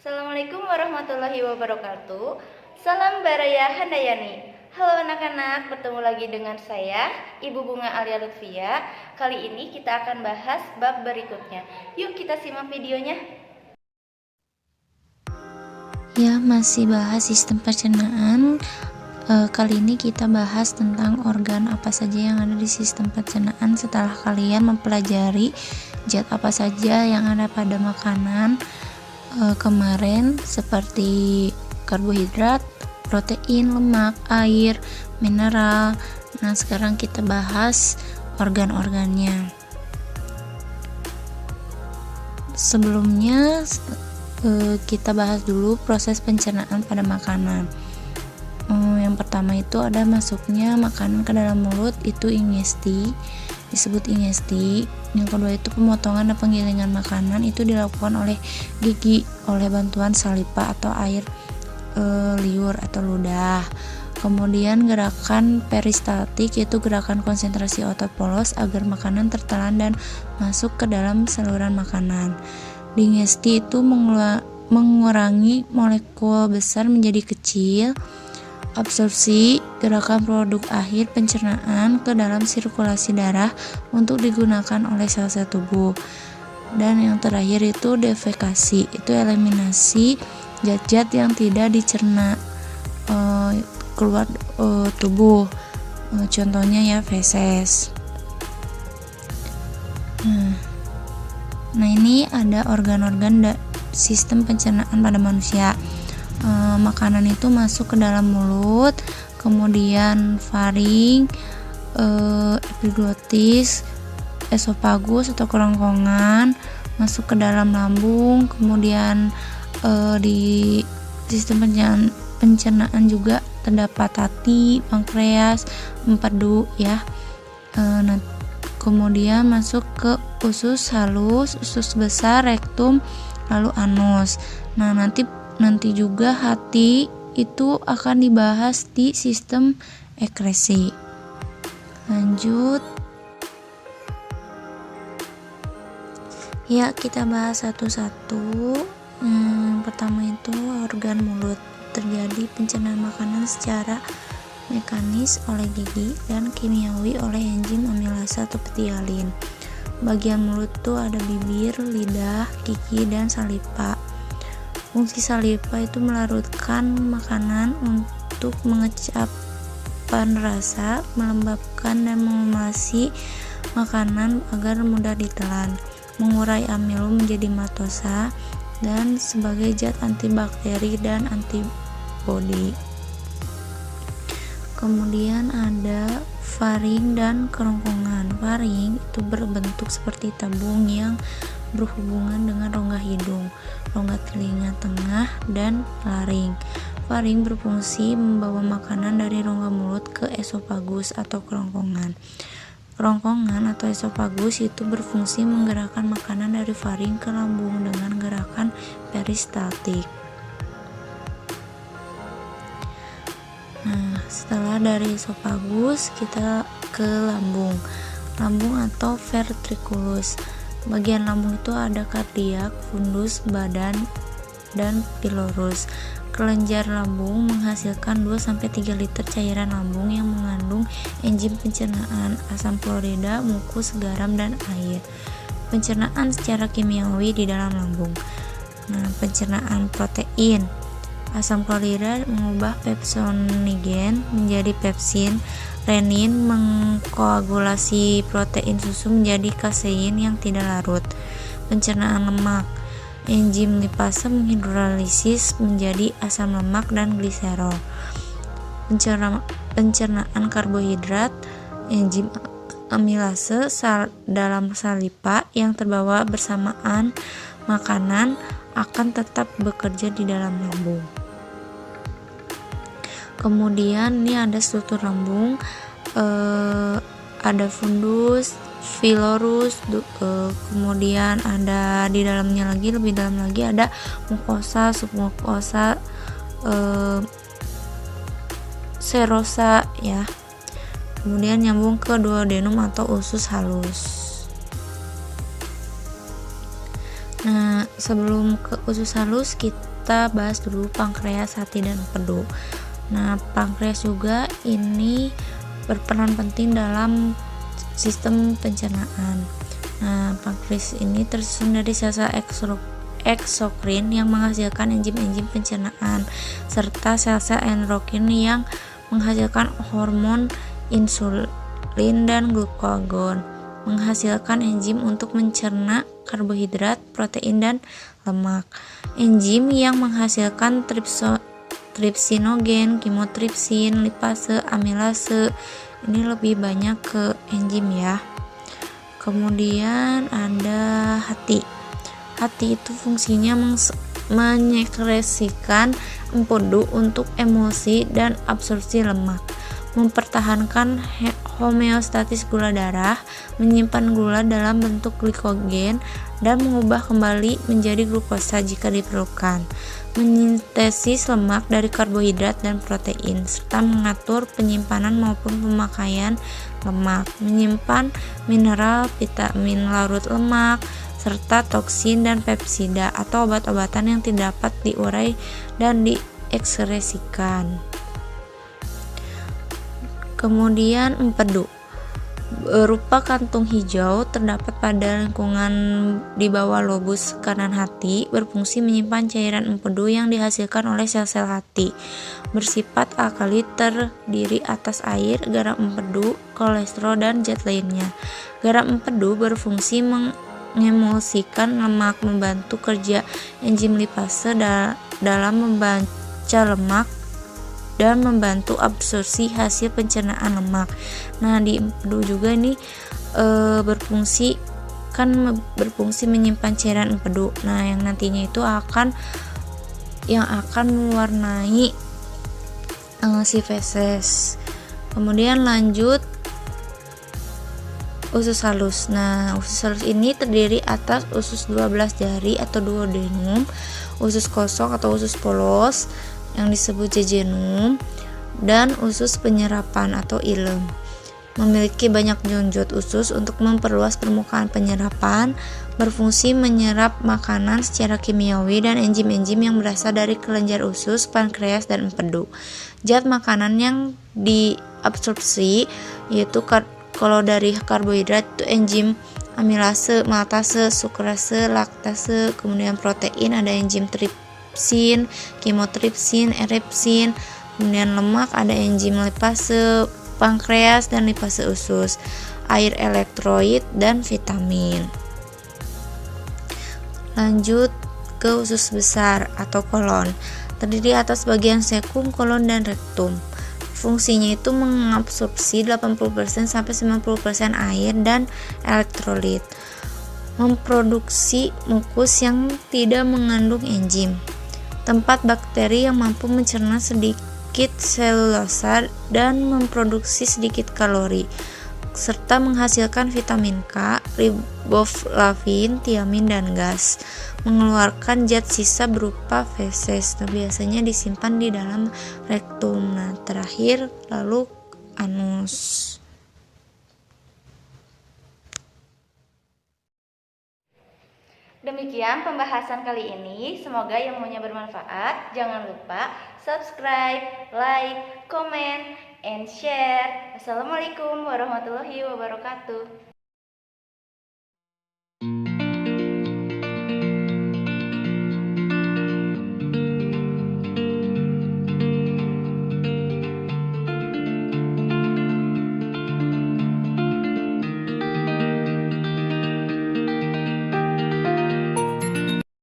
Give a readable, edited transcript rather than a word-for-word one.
Assalamualaikum warahmatullahi wabarakatuh. Salam Baraya Handayani. Halo anak-anak, bertemu lagi dengan saya, Ibu Bunga Alia Lutfia. Kali ini kita akan bahas bab berikutnya. Yuk kita simak videonya. Ya, masih bahas sistem pencernaan. Kali ini kita bahas tentang organ apa saja yang ada di sistem pencernaan setelah kalian mempelajari zat apa saja yang ada pada makanan kemarin, seperti karbohidrat, protein, lemak, air, mineral. Nah, sekarang kita bahas organ-organnya. Sebelumnya kita bahas dulu proses pencernaan pada makanan. Yang pertama itu ada masuknya makanan ke dalam mulut, itu ingesti, disebut ingesti. Yang kedua itu pemotongan dan penggilingan makanan, itu dilakukan oleh gigi oleh bantuan saliva atau air liur atau ludah. Kemudian gerakan peristaltik, yaitu gerakan konsentrasi otot polos agar makanan tertelan dan masuk ke dalam saluran makanan. Digesti itu mengurangi molekul besar menjadi kecil. Absorpsi, gerakan produk akhir pencernaan ke dalam sirkulasi darah untuk digunakan oleh sel-sel tubuh. Dan yang terakhir itu defekasi, itu eliminasi zat-zat yang tidak dicerna keluar tubuh. Contohnya ya feses. Nah, ini ada organ-organ sistem pencernaan pada manusia. Makanan itu masuk ke dalam mulut, kemudian faring, epiglotis, esofagus atau kerongkongan, masuk ke dalam lambung. Kemudian di sistem pencernaan juga terdapat hati, pankreas, empedu ya. Kemudian masuk ke usus halus, usus besar, rektum, lalu anus. Nah, nanti juga hati itu akan dibahas di sistem ekskresi. Lanjut. Ya, kita bahas satu-satu. Yang pertama itu organ mulut. Terjadi pencernaan makanan secara mekanis oleh gigi dan kimiawi oleh enzim amilase atau petialin. Bagian mulut tuh ada bibir, lidah, gigi, dan saliva. Fungsi saliva itu melarutkan makanan untuk mengecapkan rasa, melembabkan dan memasi makanan agar mudah ditelan, mengurai amilum menjadi maltosa, dan sebagai zat antibakteri dan antibodi. Kemudian ada faring dan kerongkongan. Faring itu berbentuk seperti tabung yang berhubungan dengan rongga hidung, rongga telinga tengah, dan laring. Faring berfungsi membawa makanan dari rongga mulut ke esofagus atau kerongkongan. Kerongkongan atau esofagus itu berfungsi menggerakkan makanan dari faring ke lambung dengan gerakan peristaltik. Nah, setelah dari esofagus kita ke lambung. Lambung atau ventriculus. Bagian lambung itu ada kardiak, fundus, badan, dan pilorus. Kelenjar lambung menghasilkan 2-3 liter cairan lambung yang mengandung enzim pencernaan, asam klorida, mukus, garam, dan air. Pencernaan secara kimiawi di dalam lambung. Nah, pencernaan protein. Asam klorida mengubah pepsonigen menjadi pepsin. Renin mengkoagulasi protein susu menjadi kasein yang tidak larut. Pencernaan lemak. Enzim lipase menghidrolisis menjadi asam lemak dan gliserol. Pencernaan karbohidrat. Enzim amilase dalam saliva yang terbawa bersamaan makanan akan tetap bekerja di dalam lambung. Kemudian ini ada struktur lambung, ada fundus, pilorus, kemudian ada di dalamnya lagi, lebih dalam lagi ada mukosa, submukosa, serosa ya. Kemudian nyambung ke duodenum atau usus halus. Nah, sebelum ke usus halus kita bahas dulu pankreas, hati, dan empedu. Nah, pankreas juga ini berperan penting dalam sistem pencernaan. Nah, pankreas ini tersusun dari sel-sel eksokrin yang menghasilkan enzim-enzim pencernaan serta sel-sel endokrin yang menghasilkan hormon insulin dan glukagon, menghasilkan enzim untuk mencerna karbohidrat, protein, dan lemak. Enzim yang menghasilkan tripsinogen, kimotripsin, lipase, amilase. Ini lebih banyak ke enzim ya. Kemudian ada hati. Hati itu fungsinya menyekresikan empedu untuk emosi dan absorpsi lemak, mempertahankan homeostatis gula darah, menyimpan gula dalam bentuk glikogen, dan mengubah kembali menjadi glukosa jika diperlukan, menyintesis lemak dari karbohidrat dan protein, serta mengatur penyimpanan maupun pemakaian lemak, menyimpan mineral, vitamin larut lemak, serta toksin dan pepsida atau obat-obatan yang tidak dapat diurai dan diekskresikan. Kemudian empedu berupa kantung hijau terdapat pada lingkungan di bawah lobus kanan hati, berfungsi menyimpan cairan empedu yang dihasilkan oleh sel-sel hati. Bersifat alkali, terdiri atas air, garam empedu, kolesterol, dan zat lainnya. Garam empedu berfungsi mengemulsikan lemak, membantu kerja enzim lipase dalam membaca lemak, dan membantu absorpsi hasil pencernaan lemak. Nah, di empedu juga ini berfungsi menyimpan cairan empedu. Nah, yang nantinya itu akan mewarnai si feses. Kemudian lanjut usus halus. Nah, usus halus ini terdiri atas usus 12 jari atau duodenum, usus kosong atau usus polos yang disebut jejunum, dan usus penyerapan atau ilem. Memiliki banyak jonjot usus untuk memperluas permukaan penyerapan, berfungsi menyerap makanan secara kimiawi dan enzim-enzim yang berasal dari kelenjar usus, pankreas, dan empedu. Zat makanan yang diabsorpsi yaitu kalau dari karbohidrat itu enzim amilase, maltase, sukrase, laktase. Kemudian protein ada enzim tripsin, kimotripsin, eripsin. Kemudian lemak ada enzim lipase, pankreas, dan lipase usus, air, elektrolit, dan vitamin. Lanjut ke usus besar atau kolon, terdiri atas bagian sekum, kolon, dan rektum. Fungsinya itu mengabsorpsi 80% sampai 90% air dan elektrolit, memproduksi mukus yang tidak mengandung enzim, tempat bakteri yang mampu mencerna sedikit selulosa dan memproduksi sedikit kalori, serta menghasilkan vitamin K, riboflavin, tiamin, dan gas, mengeluarkan zat sisa berupa feses. Nah, biasanya disimpan di dalam rektum. Nah, terakhir lalu anus. Demikian pembahasan kali ini, semoga ilmunya bermanfaat. Jangan lupa subscribe, like, comment, and share. Assalamualaikum warahmatullahi wabarakatuh.